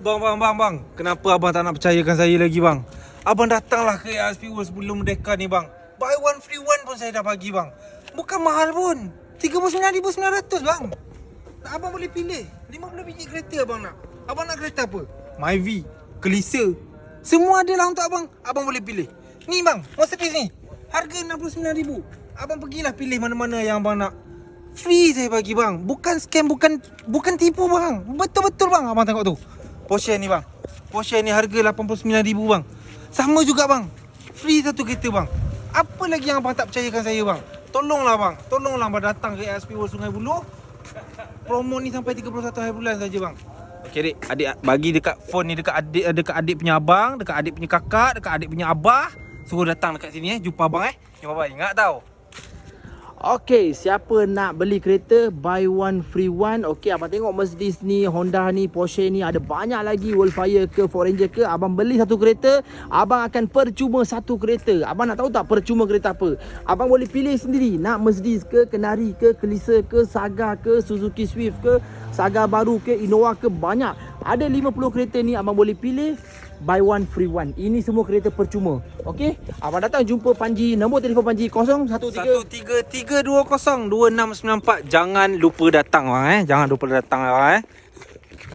Bang. Kenapa abang tak nak percayakan saya lagi bang? Abang datanglah ke ASP World sebelum Merdeka ni bang. Buy one free one pun saya dah bagi bang. Bukan mahal pun. 39,900 bang. Abang boleh pilih 50 biji kereta abang nak. Abang nak kereta apa? Myvi, Kelisa. Semua adalah untuk abang. Abang boleh pilih. Ni bang, Mercedes ni. Harga 69,000. Abang pergilah pilih mana-mana yang abang nak. Free saya bagi bang. Bukan scam, bukan tipu bang. Betul-betul bang abang tengok tu. Porsche ni bang. Porsche ni harga 89,000 bang. Sama juga bang. Free satu kereta bang. Apa lagi yang abang tak percayakan saya bang? Tolonglah bang. Tolonglah abang datang ke ASP World Sungai Buloh. Promo ni sampai 31 hari bulan saja bang. Okey dik, adik bagi dekat phone ni dekat adik punya abang, dekat adik punya kakak, dekat adik punya abah. Suruh datang dekat sini jumpa abang Jumpa abang. Ingat tau. Okey, siapa nak beli kereta buy one free one. Okey, abang tengok Mercedes ni, Honda ni, Porsche ni, ada banyak lagi, Wildfire ke, Foranger ke. Abang beli satu kereta, abang akan percuma satu kereta. Abang nak tahu tak percuma kereta apa? Abang boleh pilih sendiri, nak Mercedes ke, Kenari ke, Kelisa ke, Saga ke, Suzuki Swift ke, Saga baru ke, Innova ke, banyak. Ada 50 kereta ni abang boleh pilih buy one free one. Ini semua kereta percuma. Okey, abang datang jumpa Panji. Nombor telefon Panji 013-320-2694. Jangan lupa datang bang Jangan lupa datang bang